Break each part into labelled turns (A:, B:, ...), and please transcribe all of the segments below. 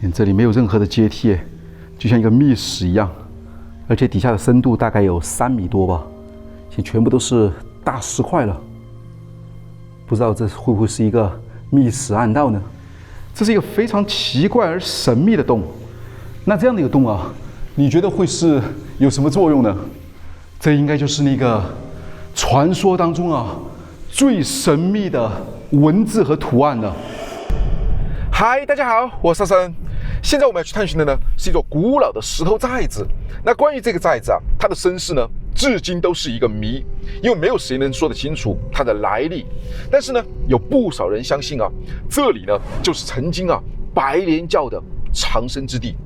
A: 看这里没有任何的阶梯，就像一个密室一样，而且底下的深度大概有3米多吧，现在全部都是大石块了。不知道这会不会是一个密室暗道呢？这是一个非常奇怪而神秘的洞。那这样的一个洞啊，你觉得会是有什么作用呢？这应该就是那个传说当中啊最神秘的文字和图案了。
B: 嗨，大家好，我是沙森。现在我们要去探寻的呢是一座古老的石头寨子。那关于这个寨子啊，它的身世呢，至今都是一个谜，因为没有谁能说得清楚它的来历。但是呢，有不少人相信啊，这里呢就是曾经啊白莲教的藏身之地。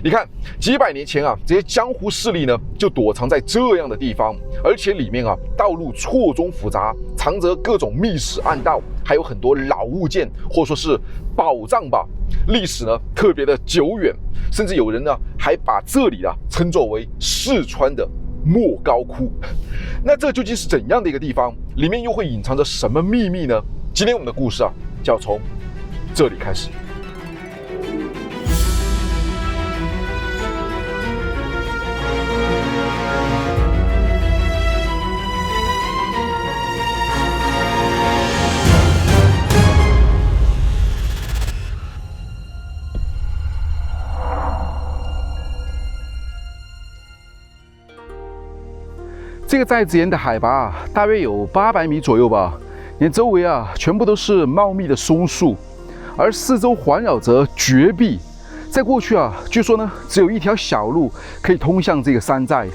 B: 你看，几百年前啊，这些江湖势力呢就躲藏在这样的地方，而且里面啊道路错综复杂，藏着各种密室暗道，还有很多老物件或者说是宝藏吧。历史呢特别的久远，甚至有人呢还把这里啊称作为四川的莫高窟。那这究竟是怎样的一个地方？里面又会隐藏着什么秘密呢？今天我们的故事啊就要从这里开始。
A: 这个寨子岩的海拔啊，大约有800米左右吧。连周围啊，全部都是茂密的松树，而四周环绕着绝壁。在过去啊，据说呢，只有一条小路可以通向这个山寨。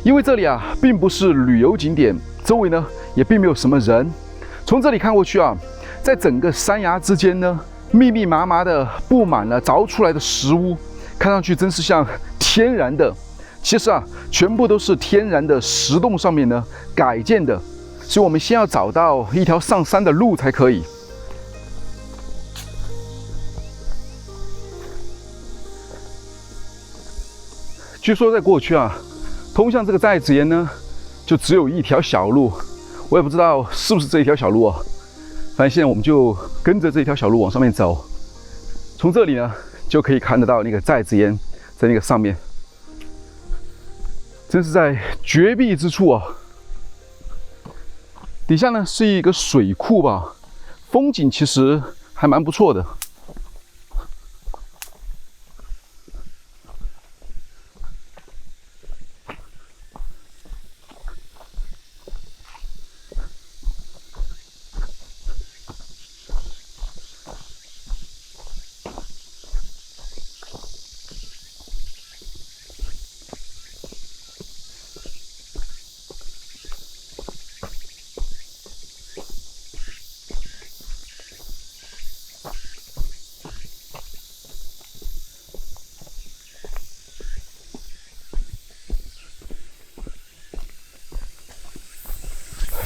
A: 因为这里啊，并不是旅游景点，周围呢也并没有什么人。从这里看过去啊，在整个山崖之间呢，密密麻麻的布满了凿出来的石屋，看上去真是像天然的。其实啊，全部都是天然的石洞上面呢改建的，所以我们先要找到一条上山的路才可以。据说在过去啊，通向这个寨子岩呢，就只有一条小路，我也不知道是不是这一条小路啊。反正现在我们就跟着这条小路往上面走，从这里呢就可以看得到那个寨子岩在那个上面。真是在绝壁之处啊！底下呢是一个水库吧，风景其实还蛮不错的。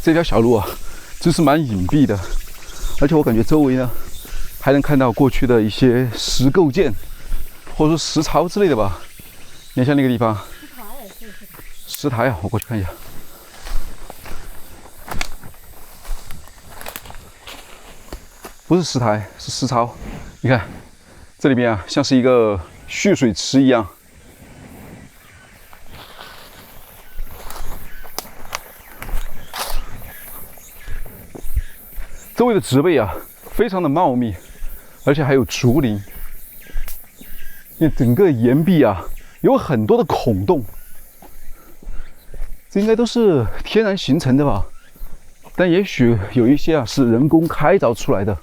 A: 这条小路啊，真是蛮隐蔽的，而且我感觉周围呢，还能看到过去的一些石构件，或者说石槽之类的吧。你看像那个地方，石台啊，我过去看一下。不是石台，是石槽。你看，这里面啊，像是一个蓄水池一样。周围的植被啊，非常的茂密，而且还有竹林。因为整个岩壁啊，有很多的孔洞，这应该都是天然形成的吧？但也许有一些啊是人工开凿出来的。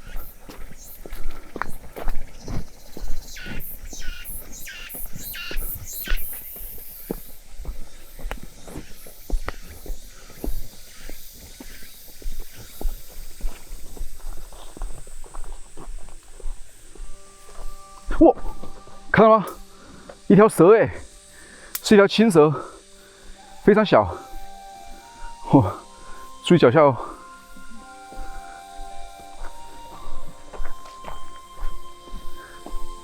A: 哇，看到吗？一条蛇哎，是一条青蛇，非常小。哇，注意脚下哦。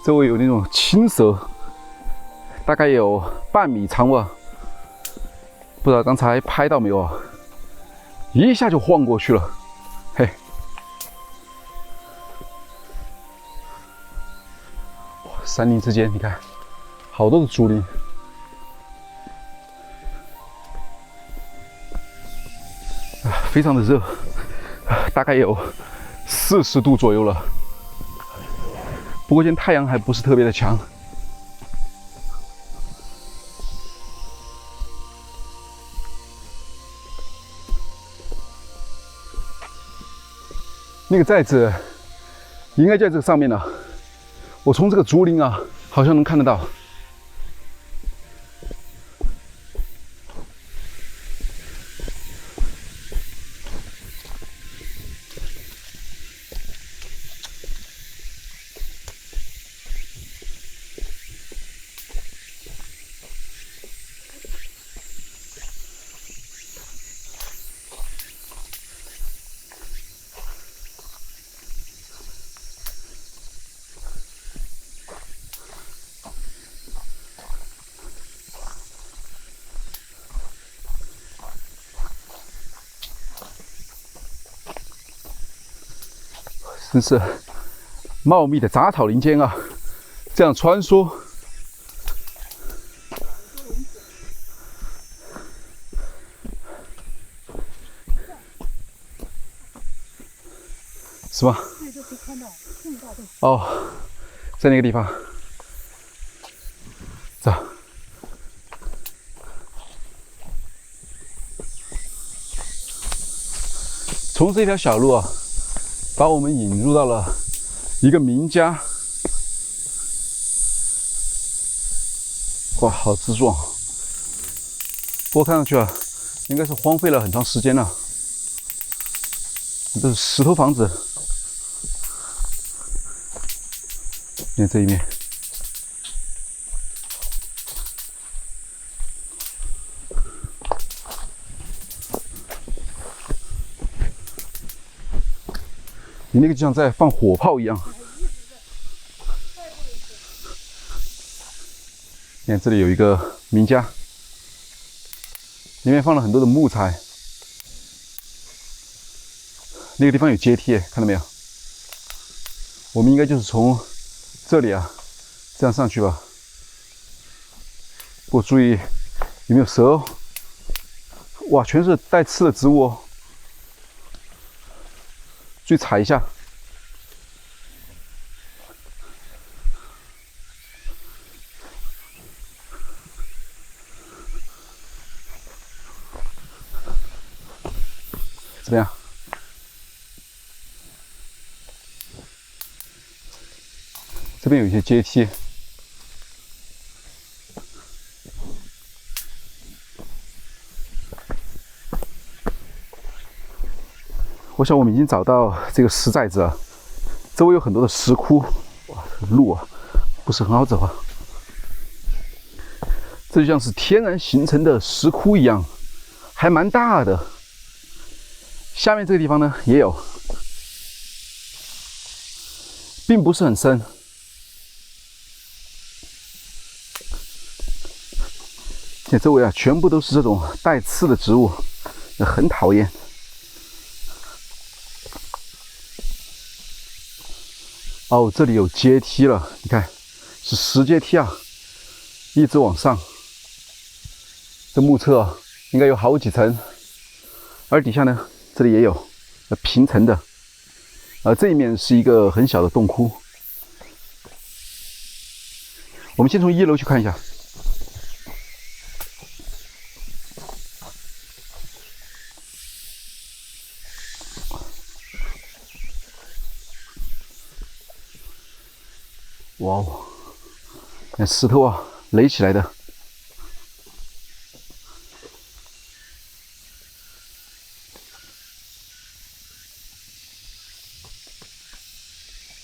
A: 周围有那种青蛇，大概有半米长吧。不知道刚才拍到没有啊？一下就晃过去了，嘿。山林之间，你看，好多的竹林。非常的热，大概有40度左右了。不过今天太阳还不是特别的强。那个寨子应该在这上面呢。我从这个竹林啊，好像能看得到。真是茂密的杂草林间啊，这样穿梭，是吗？哦，在那个地方，走。从这条小路啊，把我们引入到了一个名家。哇，好之壮！不过看上去啊，应该是荒废了很长时间了。这是石头房子，你看这一面。你那个就像在放火炮一样。你看这里有一个名家，里面放了很多的木材。那个地方有阶梯，看到没有？我们应该就是从这里啊，这样上去吧。不过注意有没有蛇哦！哇，全是带刺的植物哦。注意踩一下。怎么样？这边有一些阶梯。我想我们已经找到这个石寨子了，周围有很多的石窟，哇，路啊不是很好走啊。这就像是天然形成的石窟一样，还蛮大的。下面这个地方呢也有，并不是很深。这周围啊全部都是这种带刺的植物，很讨厌。哦，这里有阶梯了，你看，是石阶梯啊，一直往上。这目测啊，应该有好几层，而底下呢，这里也有平层的，这一面是一个很小的洞窟。我们先从1楼去看一下。哇哦，那石头啊，垒起来的。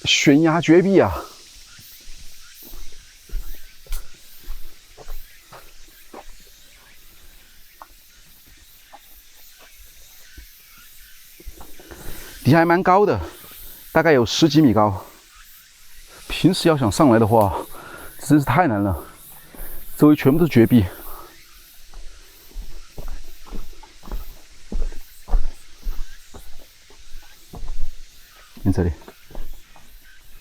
A: 悬崖绝壁啊！底下还蛮高的，大概有10几米高。平时要想上来的话，真是太难了，周围全部都是绝壁。看这里，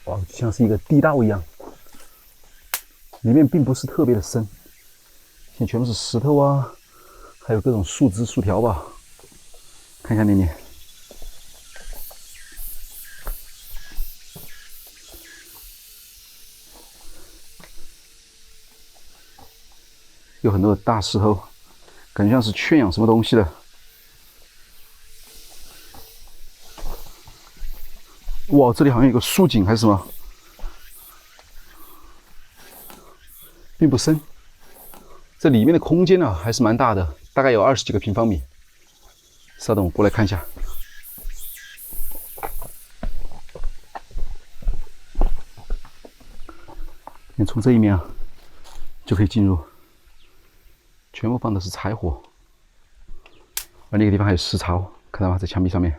A: 哇，就像是一个地道一样。里面并不是特别的深，现在全部是石头啊，还有各种树枝、树条吧。看一下那里，有很多的大石头，感觉像是圈养什么东西的。哇，这里好像有个树井还是什么，并不深。这里面的空间呢还是蛮大的，大概有20几个平方米。稍等，我过来看一下。你从这一面啊就可以进入，全部放的是柴火，而那个地方还有石槽，看到吗？在墙壁上面。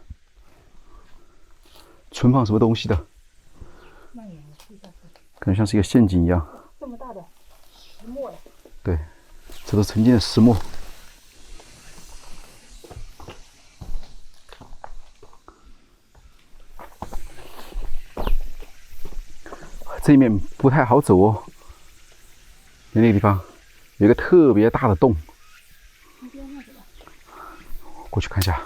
A: 存放什么东西的？感觉像是一个陷阱一样。
C: 这么大的石磨呀！
A: 对，这都是曾经的石磨。这一面不太好走哦，那个地方有一个特别大的洞。过去看一下。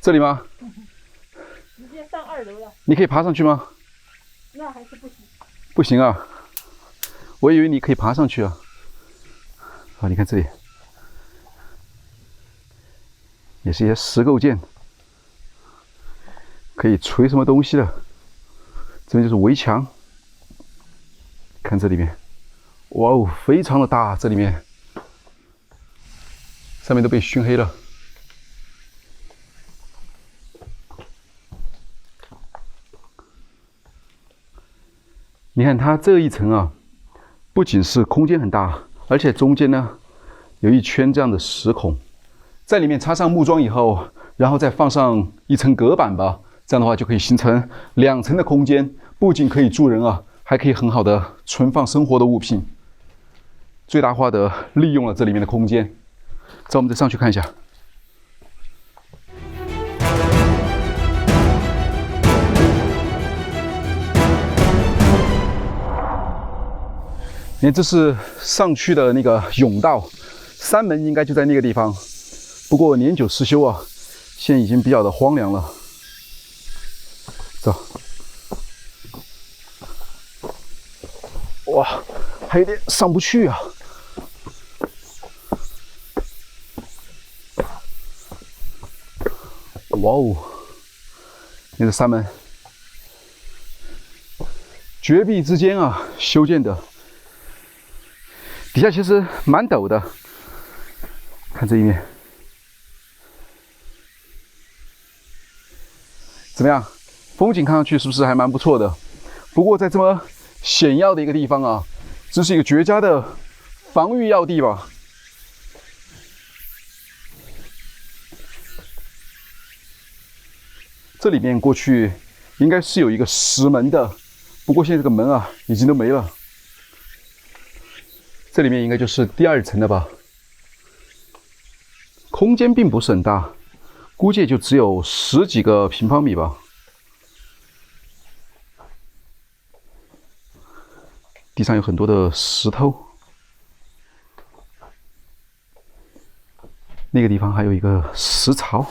A: 这里吗？
C: 直接上2楼了。
A: 你可以爬上去吗？
C: 那还是不行。
A: 不行啊，我以为你可以爬上去啊。好，你看这里，也是一些石构件，可以锤什么东西的。这边就是围墙，看这里面，哇哦，非常的大，这里面上面都被熏黑了。你看它这一层啊，不仅是空间很大，而且中间呢有一圈这样的石孔，在里面插上木桩以后，然后再放上一层隔板吧，这样的话就可以形成2层的空间，不仅可以住人啊，还可以很好的存放生活的物品，最大化的利用了这里面的空间。再我们再上去看一下。你看，这是上去的那个甬道，山门应该就在那个地方。不过年久失修啊，现在已经比较的荒凉了。走，哇，还有点上不去啊！哇哦，那个山门，绝壁之间啊修建的。底下其实蛮陡的，看这一面，怎么样？风景看上去是不是还蛮不错的？不过在这么险要的一个地方啊，这是一个绝佳的防御要地吧。这里面过去应该是有一个石门的，不过现在这个门啊已经都没了。这里面应该就是第2层了吧，空间并不是很大，估计也就只有10几个平方米吧。地上有很多的石头，那个地方还有一个石槽。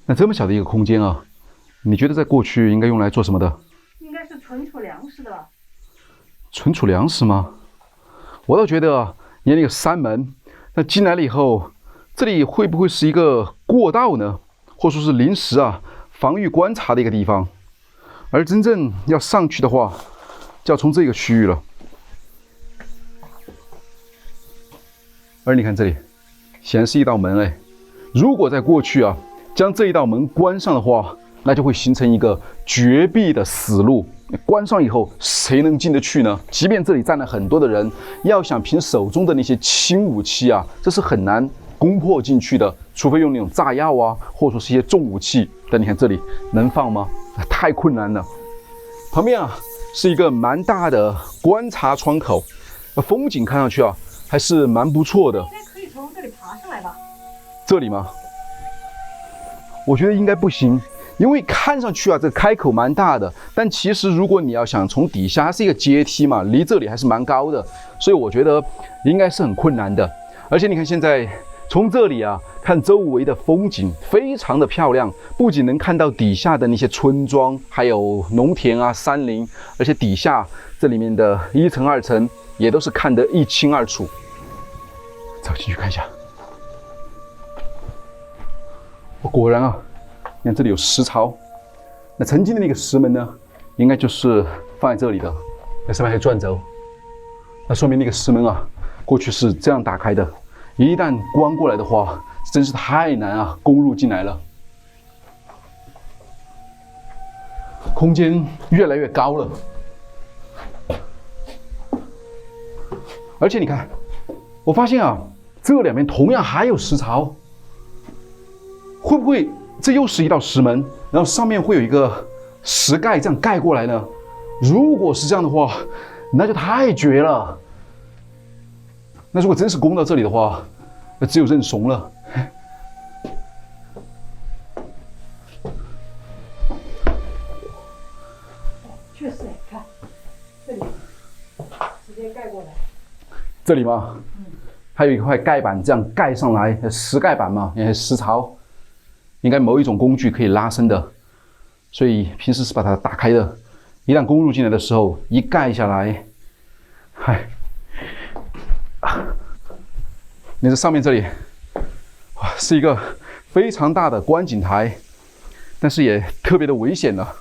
A: 那这么小的一个空间啊，你觉得在过去应该用来做什么的？
C: 应该是存储粮食的吧？
A: 存储粮食吗？我倒觉得啊，你看那个山门，那进来了以后，这里会不会是一个过道呢？或者说是临时啊防御观察的一个地方？而真正要上去的话，就要从这个区域了。而你看这里，显然是一道门哎。如果在过去啊，将这一道门关上的话，那就会形成一个绝壁的死路。关上以后，谁能进得去呢？即便这里站了很多的人，要想凭手中的那些轻武器啊，这是很难攻破进去的，除非用那种炸药啊，或者说是一些重武器。但你看这里能放吗？太困难了。旁边啊是一个蛮大的观察窗口，风景看上去啊还是蛮不错的。
C: 应该可以从这里爬上来吧？
A: 这里吗？我觉得应该不行。因为看上去啊，这个开口蛮大的，但其实如果你要想从底下，它是一个阶梯嘛，离这里还是蛮高的，所以我觉得应该是很困难的。而且你看现在从这里啊，看周围的风景非常的漂亮，不仅能看到底下的那些村庄，还有农田啊、山林，而且底下这里面的1层、2层也都是看得一清二楚。走进去看一下，果然啊。你看这里有石槽，那曾经的那个石门呢，应该就是放在这里的。那上面还有转轴，那说明那个石门啊，过去是这样打开的。一旦关过来的话，真是太难啊，攻入进来了。空间越来越高了，而且你看，我发现啊，这两边同样还有石槽，会不会？这又是一道石门，然后上面会有一个石盖这样盖过来呢。如果是这样的话，那就太绝了。那如果真是攻到这里的话，那只有认怂了。
C: 确实，看这里直接盖过来。
A: 这里吗？还有一块盖板这样盖上来，石盖板嘛，也是石槽。应该某一种工具可以拉伸的，所以平时是把它打开的。一旦攻入进来的时候，一盖下来，你这上面这里，哇，是一个非常大的观景台，但是也特别的危险了。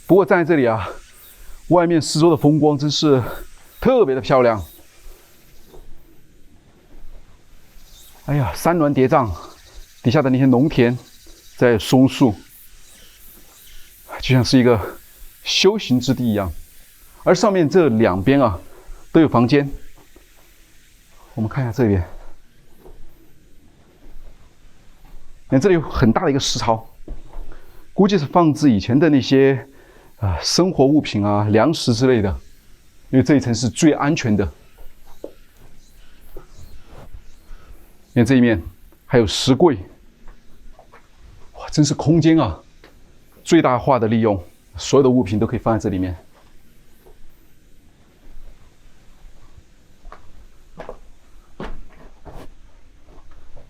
A: 不过站在这里啊，外面四周的风光真是特别的漂亮。哎呀，山峦叠嶂。底下的那些农田，在松树，就像是一个修行之地一样。而上面这两边啊，都有房间。我们看一下这边，你看这里有很大的一个石槽，估计是放置以前的那些生活物品啊、粮食之类的，因为这一层是最安全的。你看这一面还有石柜。真是空间啊，最大化的利用，所有的物品都可以放在这里面。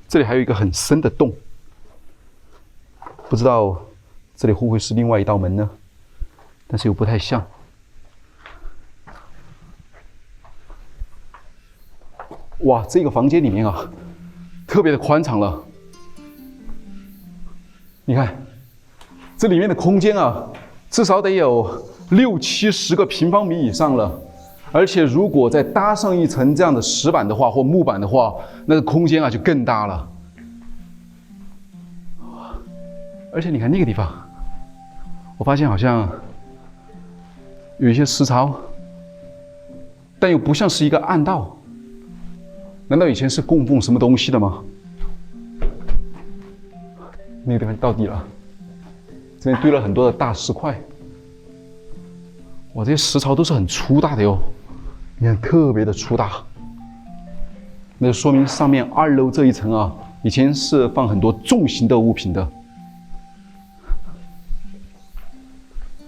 A: 这里还有一个很深的洞，不知道这里会不会是另外一道门呢？但是又不太像。哇，这个房间里面啊，特别的宽敞了。你看，这里面的空间啊，至少得有60、70个平方米以上了。而且如果再搭上一层这样的石板的话，或木板的话，那个空间啊就更大了。而且你看那个地方，我发现好像有一些石槽，但又不像是一个暗道。难道以前是供奉什么东西的吗？那个地方到底了，这边堆了很多的大石块。哇，这些石槽都是很粗大的哟，你看特别的粗大。那就说明上面2楼这一层啊，以前是放很多重型的物品的。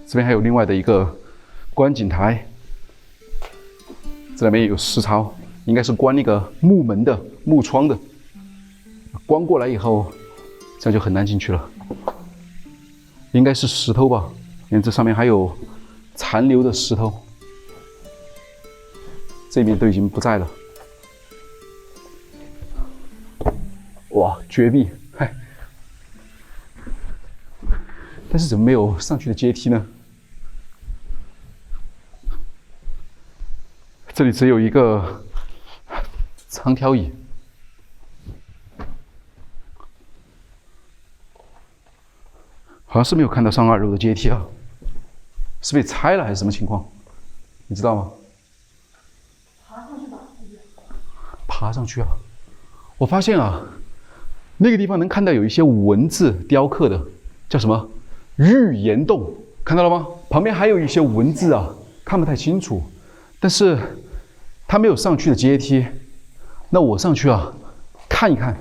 A: 这边还有另外的一个观景台，这里面也有石槽，应该是关那个木门的、木窗的。关过来以后，这样就很难进去了。应该是石头吧？你看这上面还有残留的石头，这边都已经不在了。哇，绝壁！嗨，但是怎么没有上去的阶梯呢？这里只有一个长条椅。好像是没有看到上2楼的阶梯啊，是被拆了还是什么情况？你知道吗？
C: 爬上去吧，
A: 爬上去啊！我发现啊，那个地方能看到有一些文字雕刻的，叫什么玉岩洞，看到了吗？旁边还有一些文字啊，看不太清楚，但是它没有上去的阶梯，那我上去啊，看一看，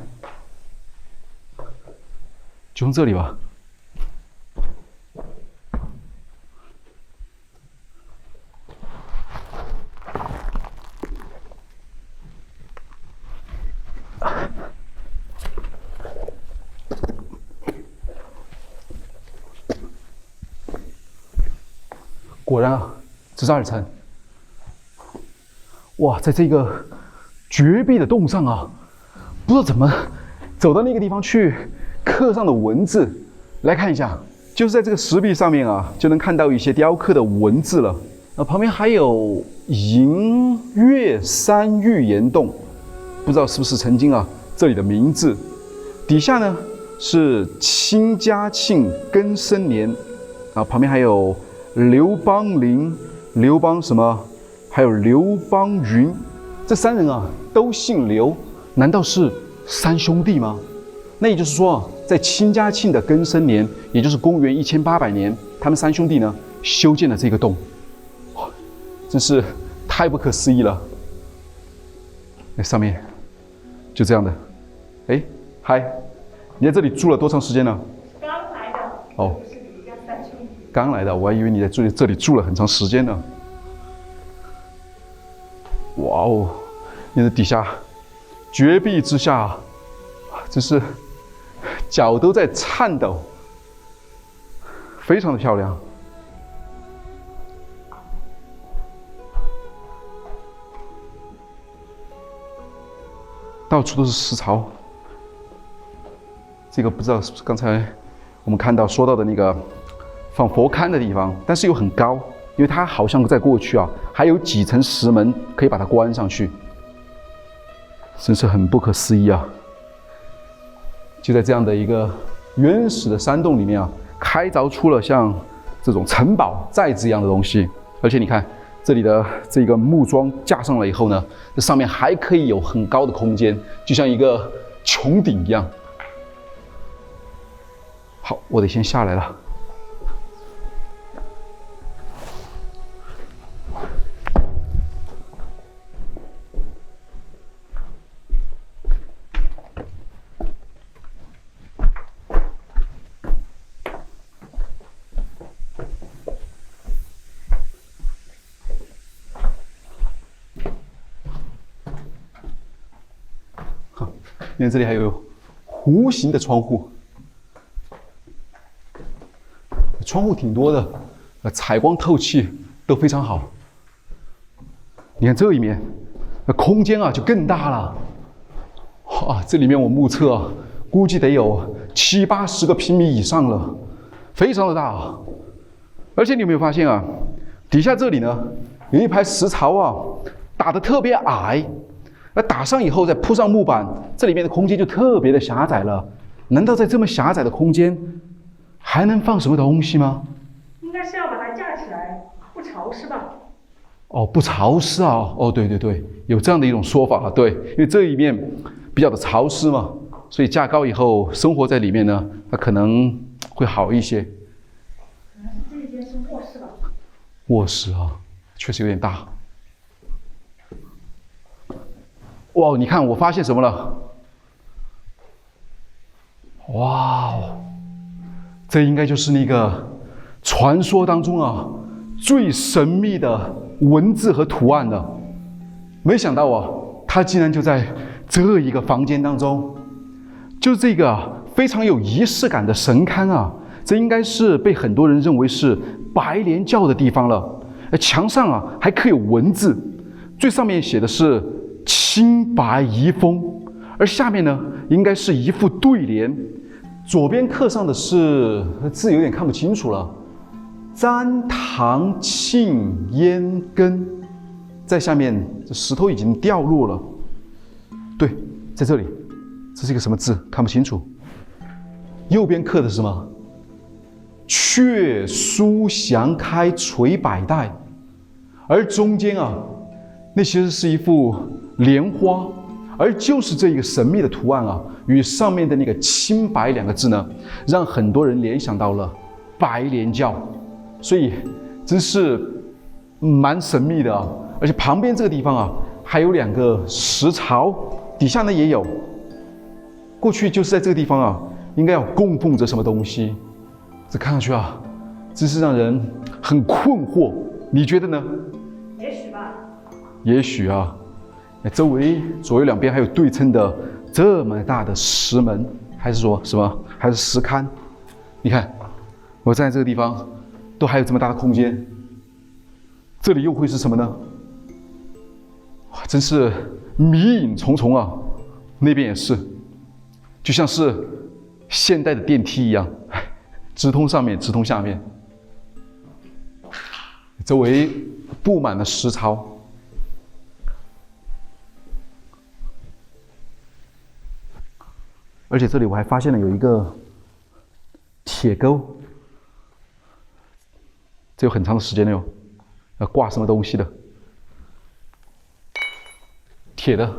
A: 就从这里吧。果然啊，这是2层。哇，在这个绝壁的洞上啊，不知道怎么走到那个地方去，刻上的文字，来看一下，就是在这个石壁上面啊，就能看到一些雕刻的文字了。旁边还有银月山玉岩洞，不知道是不是曾经啊这里的名字。底下呢是清嘉庆庚申年，旁边还有刘邦林、刘邦什么，还有刘邦云，这3人啊都姓刘，难道是3兄弟吗？那也就是说，在清嘉庆的庚申年，也就是公元1800年，他们3兄弟呢修建了这个洞，哇，真是太不可思议了。那上面就这样的，哎，嗨，你在这里住了多长时间呢？
C: 刚来的。
A: 哦。
C: 3兄弟。
A: 刚来的，我还以为你在这里住了很长时间呢。哇哦，你的底下绝壁之下，真是脚都在颤抖，非常的漂亮。到处都是石槽，这个不知道是不是刚才我们看到说到的那个放佛龛的地方，但是又很高，因为它好像在过去啊，还有几层石门可以把它关上去，真是很不可思议啊！就在这样的一个原始的山洞里面啊，开凿出了像这种城堡寨子一样的东西，而且你看这里的这个木桩架上了以后呢，这上面还可以有很高的空间，就像一个穹顶一样。好，我得先下来了。你看这里还有弧形的窗户，窗户挺多的，采光透气都非常好。你看这一面，空间啊就更大了。哇，这里面我目测啊，估计得有70、80个平米以上了，非常的大啊。而且你有没有发现啊，底下这里呢有一排石槽啊，打得特别矮。而打上以后再铺上木板，这里面的空间就特别的狭窄了。难道在这么狭窄的空间，还能放什么东西吗？
C: 应该是要把它架起来，不潮湿吧？
A: 哦，不潮湿啊！哦，对对对，有这样的一种说法啊。对，因为这一面比较的潮湿嘛，所以架高以后，生活在里面呢，它可能会好一些。
C: 可能是这一间是卧室吧？
A: 卧室啊，确实有点大。哇，你看，我发现什么了？哇哦，这应该就是那个传说当中啊最神秘的文字和图案了。没想到啊，它竟然就在这一个房间当中，就这个非常有仪式感的神龛啊，这应该是被很多人认为是白莲教的地方了。墙上啊还刻有文字，最上面写的是清白遗风，而下面呢应该是一副对联，左边刻上的是字有点看不清楚了，瞻堂庆烟根，在下面这石头已经掉落了。对，在这里，这是一个什么字？看不清楚。右边刻的是什么？雀书祥开垂百代，而中间啊，那其实是一幅莲花，而就是这一个神秘的图案啊，与上面的那个清白两个字呢，让很多人联想到了白莲教，所以真是蛮神秘的啊。而且旁边这个地方啊，还有2个石槽，底下呢也有。过去就是在这个地方啊，应该要供奉着什么东西。这看上去啊，真是让人很困惑。你觉得呢？
C: 也许吧。
A: 也许啊。周围左右两边还有对称的这么大的石门，还是说什么？还是石龛？你看，我站在这个地方，都还有这么大的空间，这里又会是什么呢？哇，真是迷影重重啊！那边也是，就像是现代的电梯一样，直通上面，直通下面，周围布满了石槽。而且这里我还发现了有一个铁钩，这有很长的时间了哟，要挂什么东西的？铁的。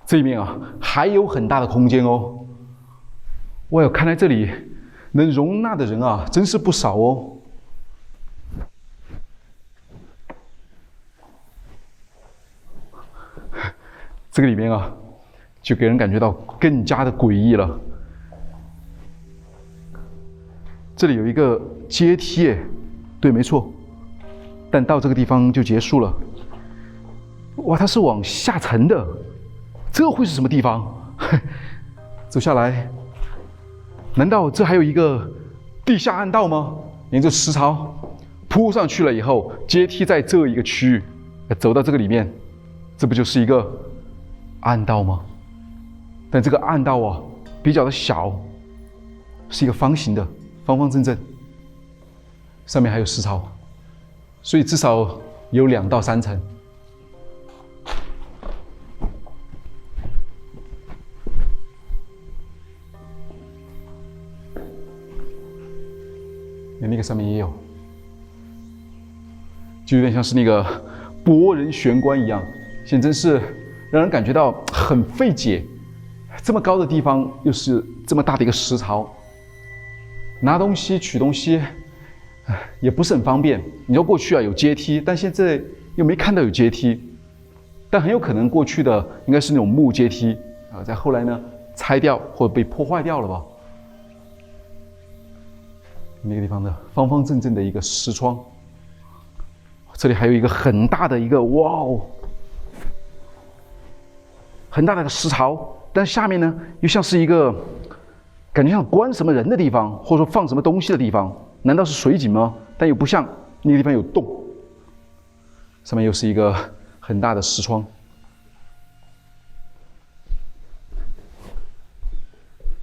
A: 这一面啊，还有很大的空间哦。哇哟，看来这里能容纳的人啊，真是不少哦。这个里面啊，就给人感觉到更加的诡异了。这里有一个阶梯耶，对，没错，但到这个地方就结束了。哇，它是往下沉的，这会是什么地方？走下来，难道这还有一个地下暗道吗？沿着石槽铺上去了以后，阶梯在这一个区域，走到这个里面，这不就是一个暗道吗？但这个暗道啊，比较的小，是一个方形的，方方正正，上面还有石槽，所以至少有2到3层。那个上面也有，就有点像是那个博人玄关一样，现在真是让人感觉到很费解。这么高的地方，又是这么大的一个石槽，拿东西取东西，也不是很方便。你说过去啊有阶梯，但现在又没看到有阶梯，但很有可能过去的应该是那种木阶梯啊，在后来呢拆掉或者被破坏掉了吧。那个地方的方方正正的一个石窗，这里还有一个很大的一个哇哦，很大的一个石槽，但下面呢又像是一个感觉像关什么人的地方，或者说放什么东西的地方。难道是水井吗？但又不像，那个地方有洞，上面又是一个很大的石窗。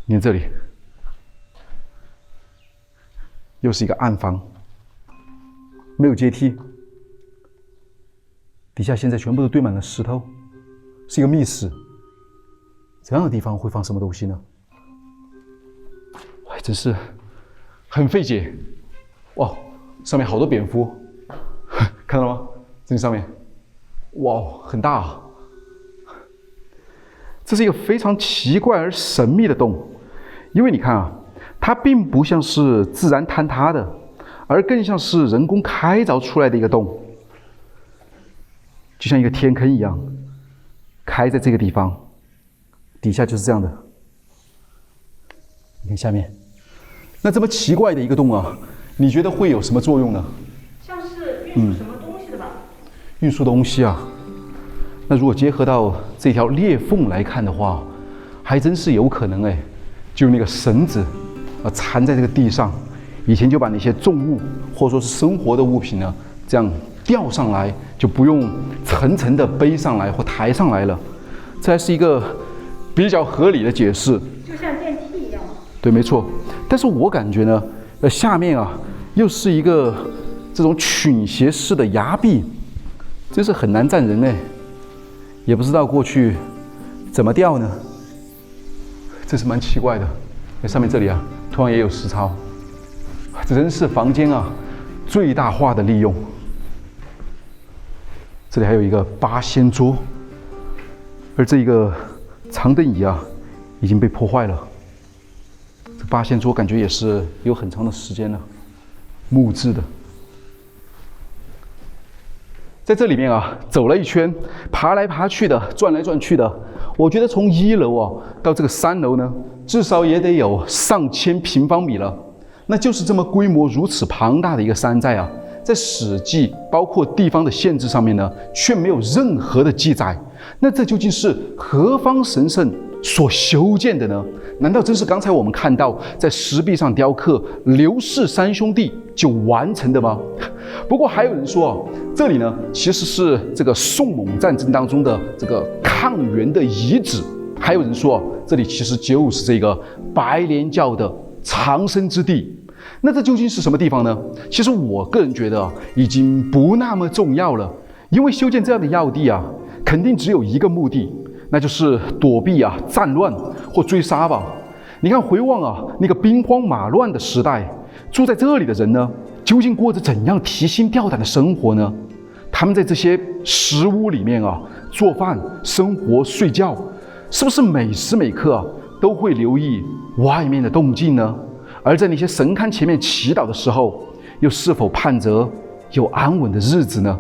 A: 你看这里。又是一个暗房，没有阶梯，底下现在全部都堆满了石头，是一个密室。这样的地方会放什么东西呢？哇，真是很费解。哇，上面好多蝙蝠，看到了吗？这上面，哇，很大啊！这是一个非常奇怪而神秘的洞，因为你看啊。它并不像是自然坍塌的，而更像是人工开凿出来的一个洞，就像一个天坑一样，开在这个地方，底下就是这样的。你看下面，那这么奇怪的一个洞啊，你觉得会有什么作用呢？
C: 像是运输什么东西的吧？
A: 运输东西啊，那如果结合到这条裂缝来看的话，还真是有可能哎，就那个绳子。缠在这个地上，以前就把那些重物或者说是生活的物品呢，这样吊上来，就不用层层的背上来或抬上来了。这还是一个比较合理的解释，
C: 就像电梯一样。
A: 对，没错。但是我感觉呢，下面啊又是一个这种倾斜式的崖壁，真是很难站人哎，也不知道过去怎么吊呢，这是蛮奇怪的。上面这里啊，同样也有石槽，这真是房间啊最大化的利用。这里还有一个八仙桌，而这一个长凳椅啊，已经被破坏了。这八仙桌感觉也是有很长的时间了，木质的。在这里面啊，走了一圈，爬来爬去的，转来转去的。我觉得从1楼啊到这个3楼呢，至少也得有上千平方米了。那就是这么规模如此庞大的一个山寨啊，在《史记》包括地方的县志上面呢，却没有任何的记载。那这究竟是何方神圣所修建的呢？难道真是刚才我们看到在石壁上雕刻刘氏三兄弟就完成的吗？不过还有人说啊，这里呢其实是这个宋蒙战争当中的这个抗元的遗址。还有人说啊，这里其实就是这个白莲教的藏身之地。那这究竟是什么地方呢？其实我个人觉得啊，已经不那么重要了，因为修建这样的要地啊，肯定只有一个目的，那就是躲避啊战乱或追杀吧。你看，回望啊那个兵荒马乱的时代，住在这里的人呢，究竟过着怎样提心吊胆的生活呢？他们在这些石屋里面啊做饭、生活、睡觉，是不是每时每刻啊都会留意外面的动静呢？而在那些神龛前面祈祷的时候，又是否盼着有安稳的日子呢？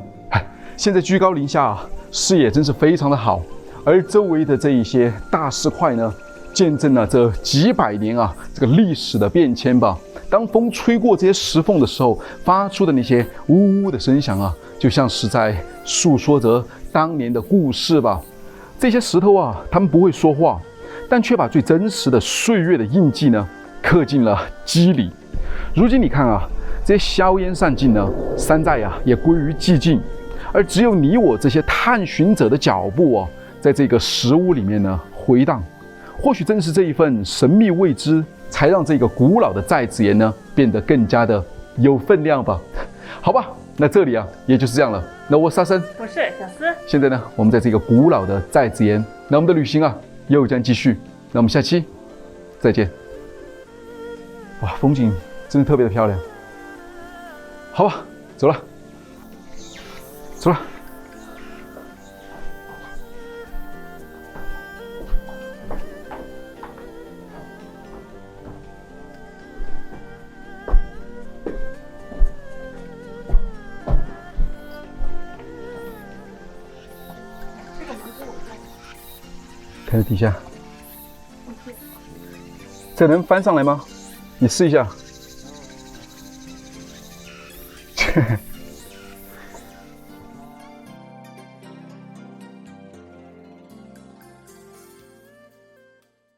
A: 现在居高临下啊，视野真是非常的好，而周围的这一些大石块呢，见证了这几百年啊这个历史的变迁吧。当风吹过这些石缝的时候，发出的那些呜呜的声响啊，就像是在诉说着当年的故事吧。这些石头啊，它们不会说话，但却把最真实的岁月的印记呢刻进了肌里。如今你看啊，这些硝烟散尽呢，山寨啊也归于寂静，而只有你我这些探寻者的脚步啊，在这个石屋里面呢回荡。或许正是这一份神秘未知，才让这个古老的寨子岩呢变得更加的有分量吧。好吧，那这里啊也就是这样了。那我是沙僧，
C: 我是小思。
A: 现在呢，我们在这个古老的寨子岩，那我们的旅行啊又将继续。那我们下期再见。哇，风景真的特别的漂亮。好吧，走了，走了。看着底下，这能翻上来吗？你试一下。